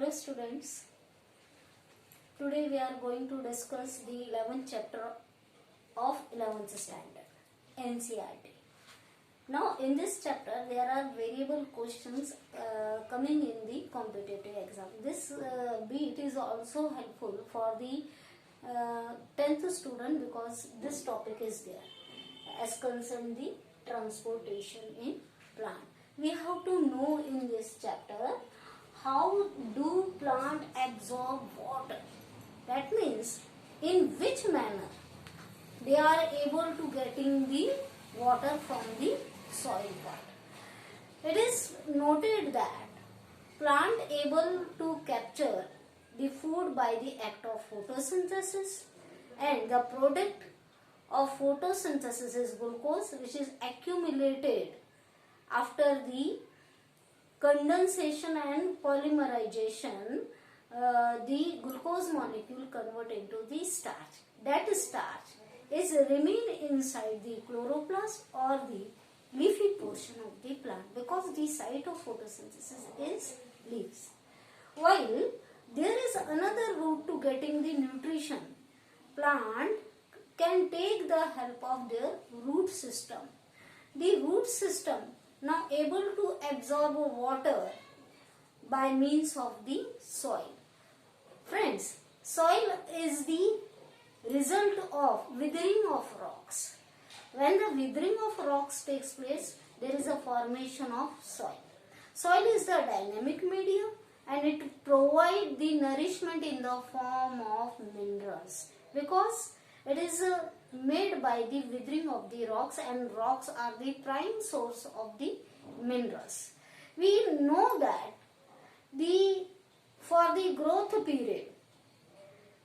Hello students, today we are going to discuss the 11th chapter of 11th standard NCERT. Now in this chapter there are variable questions coming in the competitive exam. This beat is also helpful for the 10th student because this topic is there as concerned the transportation in plant. We have to know in this chapter how do plant absorb water. That means in which manner they are able to getting the water from the soil part. It is noted that plant able to capture the food by the act of photosynthesis, and the product of photosynthesis is glucose, which is accumulated after the condensation and polymerization. The glucose molecule convert into the starch. That starch is remain inside the chloroplast or the leafy portion of the plant because the site of photosynthesis is leaves. While there is another route to getting the nutrition. Plant can take the help of their root system. The root system now able to absorb water by means of the soil. Friends, soil is the result of withering of rocks. When the withering of rocks takes place, there is a formation of soil. Soil is the dynamic medium and it provides the nourishment in the form of minerals because it is made by the withering of the rocks, and rocks are the prime source of the minerals. We know that for the growth period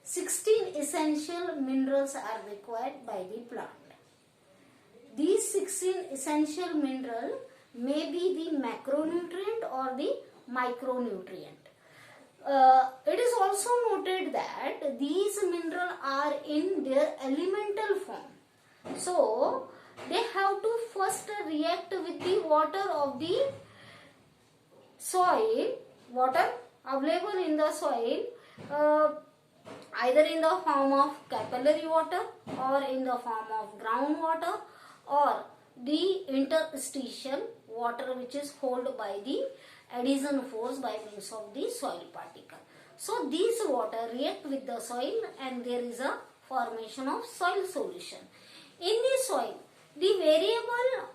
16 essential minerals are required by the plant. These 16 essential minerals may be the macronutrient or the micronutrient. It is also noted that these minerals are in their elemental form. So, they have to first react with the water of the soil, water available in the soil, either in the form of capillary water or in the form of groundwater or the interstitial water which is held by the adhesion force by means of the soil particle. So these water react with the soil and there is a formation of soil solution. In the soil, the variable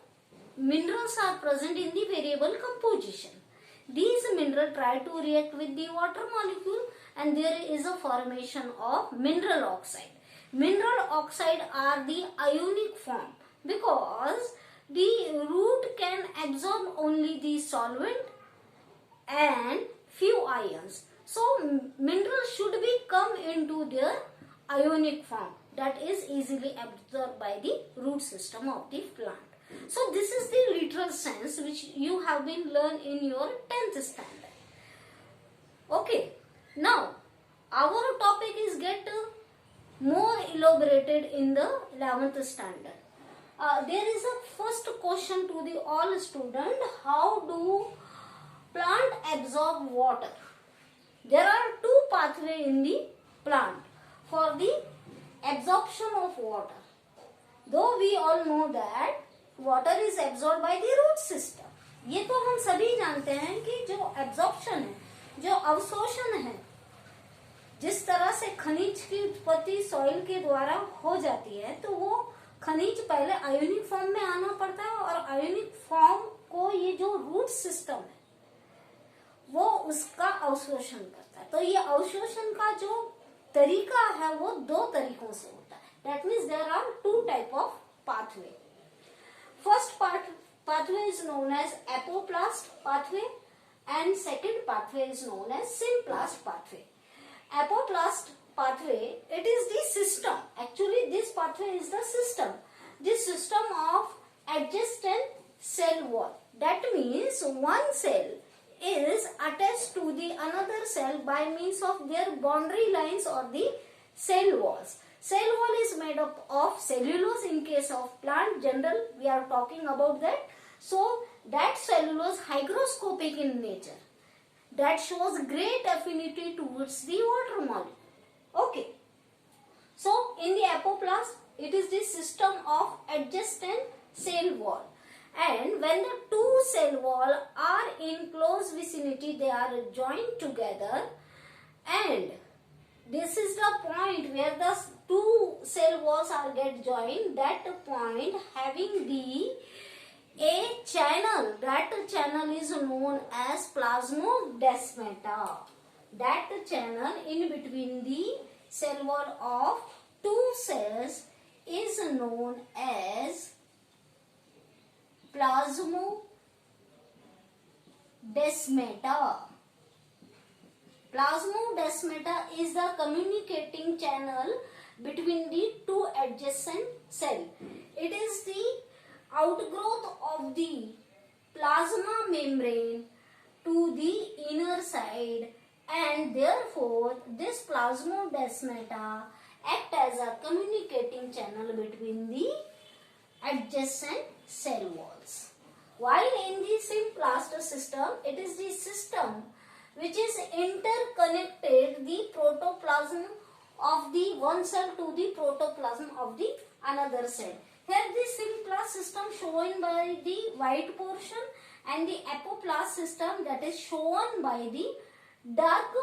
minerals are present in the variable composition. These minerals try to react with the water molecule and there is a formation of mineral oxide. Mineral oxide are the ionic form because the root can absorb only the solvent and few ions. So minerals should be come into their ionic form that is easily absorbed by the root system of the plant. So this is the literal sense which you have been learned in your 10th standard. Okay, now our topic is get more elaborated in the 11th standard. There is a first question to the all student: how do plant absorb water? There are two pathways in the plant for the absorption of water. Though we all know that water is absorbed by the root system. ये तो हम सभी जानते हैं कि जो absorption है, जो अवशोषण है, जिस तरह से खनिज की उत्पत्ति सॉइल के द्वारा हो जाती है, तो वो खनिज पहले आयोनिक फॉर्म में आना पड़ता है और आयोनिक फॉर्म को ये जो रूट सिस्टम है वो उसका अवशोषण करता है. तो ये अवशोषण का जो तरीका है वो दो तरीकों से होता है. That means there are two type of pathway. First pathway is known as apoplast pathway and second pathway is known as symplast pathway. Apoplast pathway, it is the system. Actually this pathway is the system. This system of adjacent cell wall. That means one cell is attached to the another cell by means of their boundary lines or the cell walls. Cell wall is made up of cellulose. In case of plant general we are talking about that. So that cellulose hygroscopic in nature. that shows great affinity towards the water molecule. Okay. So in the apoplast, it is the system of adjacent cell wall. And when the two cell wall are in close vicinity, they are joined together, and this is the point where the two cell walls are get joined. That point having the a channel, that channel is known as plasmodesmata. That channel in between the cell wall of two cells is known as plasmodesmata. Plasmodesmata is the communicating channel between the two adjacent cells. It is the outgrowth of the plasma membrane to the inner side, and therefore this plasmodesmata act as a communicating channel between the adjacent cell walls. While in the symplast system, it is the system which is interconnected the protoplasm of the one cell to the protoplasm of the another cell. Here the symplast system shown by the white portion, and the apoplast system that is shown by the dark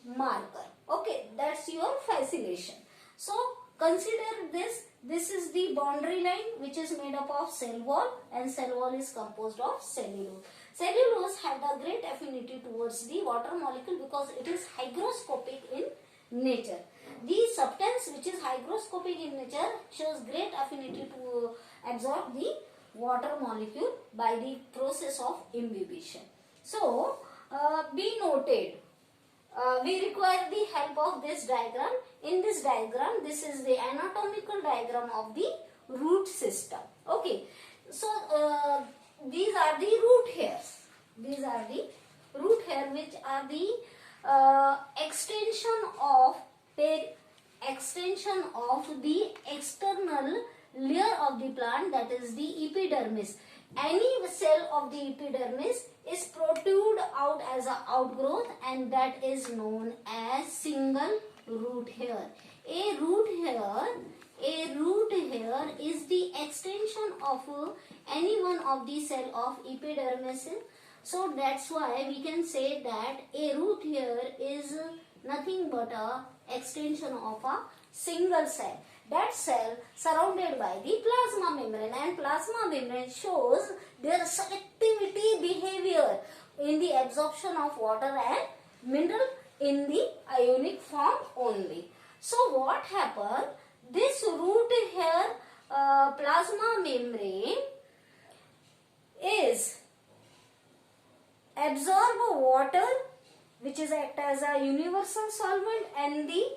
marker. Okay, that's your fascination. So consider this. This is the boundary line which is made up of cell wall, and cell wall is composed of cellulose. Cellulose have the great affinity towards the water molecule because it is hygroscopic in nature. The substance which is hygroscopic in nature shows great affinity to absorb the water molecule by the process of imbibition. So, be noted, we require the help of this diagram. In this diagram, this is the anatomical diagram of the root system. Okay, so these are the root hairs. These are the root hair which are the extension of the external layer of the plant, that is the epidermis. Any cell of the epidermis is protrude out as an outgrowth, and that is known as single root hair. A root hair is the extension of any one of the cell of epidermis. So that's why we can say that a root hair is nothing but a extension of a single cell. That cell surrounded by the plasma membrane, and plasma membrane shows their selectivity behavior in the absorption of water and mineral in the ionic form only. So what happens? This root hair plasma membrane is absorb water, which is act as a universal solvent, and the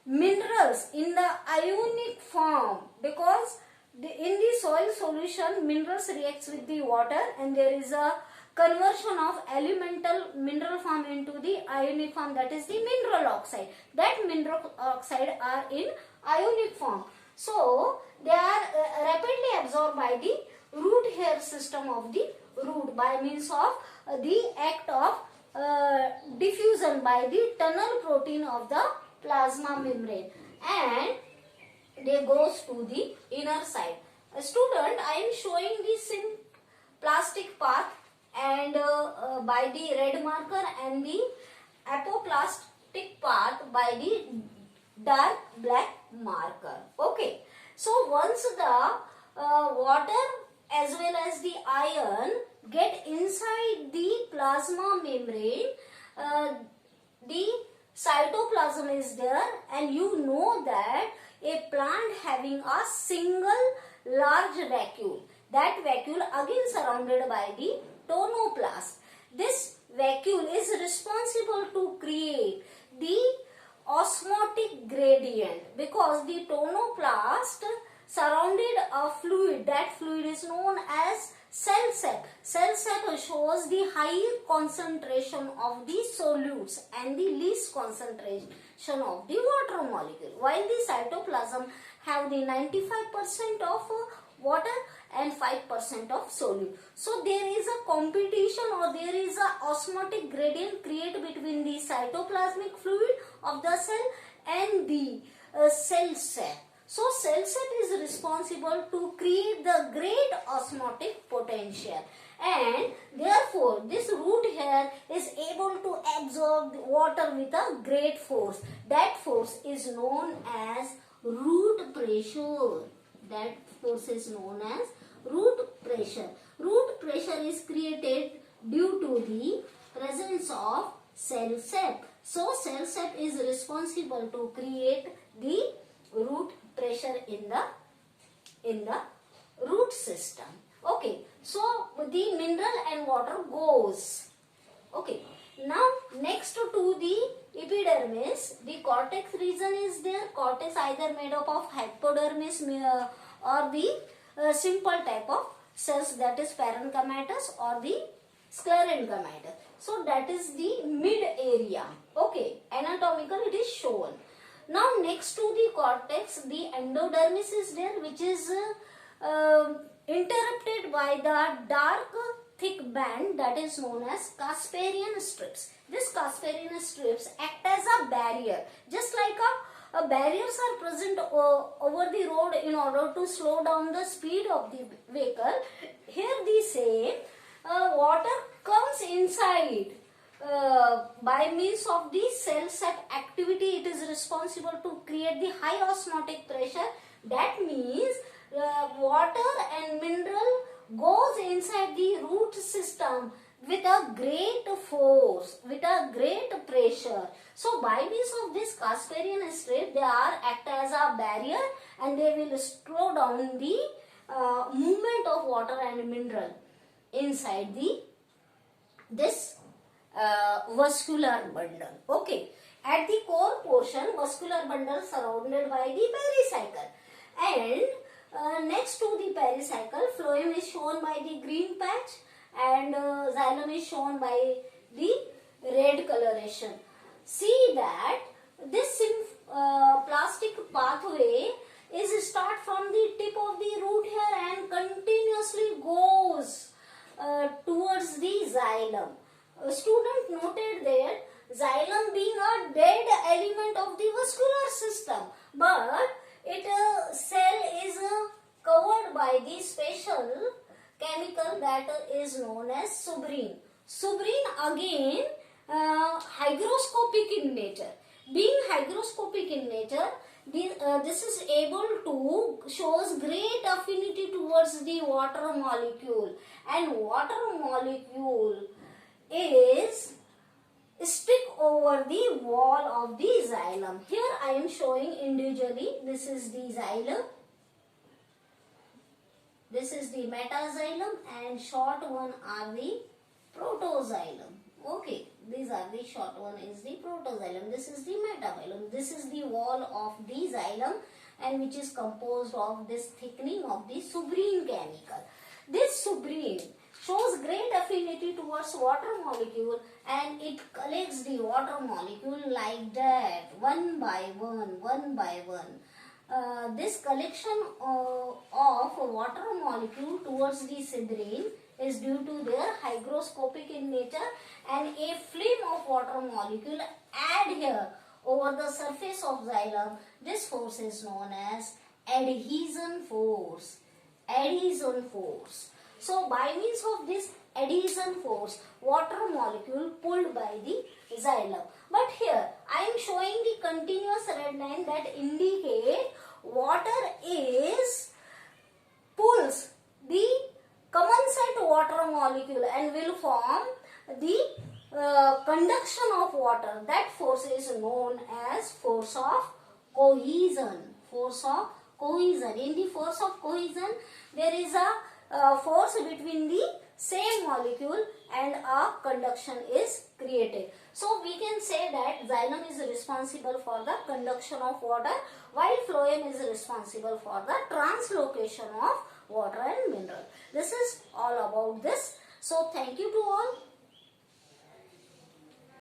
minerals in the ionic form, because in the soil solution minerals reacts with the water, and there is a conversion of elemental mineral form into the ionic form, that is the mineral oxide. That mineral oxide are in ionic form. So they are rapidly absorbed by the root hair system of the root by means of the act of diffusion by the tunnel protein of the plasma membrane, and they goes to the inner side. Student, I am showing this in plastic path, and by the red marker, and the apoplastic path by the dark black marker. Okay. So once the water as well as the iron get inside the plasma membrane, the cytoplasm is there, and you know that a plant having a single large vacuole, that vacuole again surrounded by the tonoplast. This vacuole is responsible to create the osmotic gradient, because the tonoplast surrounded a fluid. That fluid is known as cell sap. Cell sap shows the higher concentration of the solutes and the least concentration of the water molecule, while the cytoplasm have the 95% of water and 5% of solute. So there is a competition, or there is a osmotic gradient created between the cytoplasmic fluid of the cell and the cell sap. So cell sap is responsible to create the great osmotic potential, and therefore this root hair is able to absorb the water with a great force. That force is known as root pressure. That force is known as root pressure. Root pressure is created due to the presence of cell sap. So cell sap is responsible to create the root pressure in the root system. Okay, so the mineral and water goes. Okay, now next to the epidermis, the cortex region is there. Cortex either made up of hypodermis or the simple type of cells, that is parenchymatous or the sclerenchymatous. So that is the mid area. Okay, anatomical it is shown. Now next to the cortex, the endodermis is there, which is interrupted by the dark thick band that is known as Casparian strips. These Casparian strips act as a barrier, just like barriers are present over the road in order to slow down the speed of the vehicle. Here the same water comes inside by means of the cell sap activity. It is responsible to create the high osmotic pressure. That means water and mineral goes inside the root system with a great force, with a great pressure. So by means of this Casparian strip, they are act as a barrier, and they will slow down the movement of water and mineral inside this vascular bundle. Okay, at the core portion, vascular bundle surrounded by the pericycle, and next to the pericycle, phloem is shown by the green patch, and xylem is shown by the red coloration. See that this plastic pathway is start from the tip of the root hair and continuously goes towards the xylem. A student noted that xylem being a dead element of the vascular system, but it cell is covered by the special chemical that is known as suberin. Suberin again hygroscopic in nature. Being hygroscopic in nature, this is able to shows great affinity towards the water molecule, and water molecule is stick over the wall of the xylem. Here I am showing individually. This is the xylem, this is the metaxylem, and short one are the protoxylem. Okay, these are the short one is the protoxylem, this is the metaxylem. This is the wall of the xylem, and which is composed of this thickening of the suberin chemical. This suberin shows great affinity towards water molecule, and it collects the water molecule like that, one by one. This collection of water molecule towards the suberin is due to their hygroscopic in nature, and a film of water molecule add here over the surface of xylem. This force is known as adhesion force. Adhesion force. So by means of this adhesion force, water molecule pulled by the xylem. But here I am showing the continuous red line that indicate water is pulls the common set water molecule and will form the conduction of water. That force is known as force of cohesion. Force of cohesion. In the force of cohesion, there is a force between the same molecule, and a conduction is created. So we can say that xylem is responsible for the conduction of water, while phloem is responsible for the translocation of water and mineral. This is all about this. So thank you to all.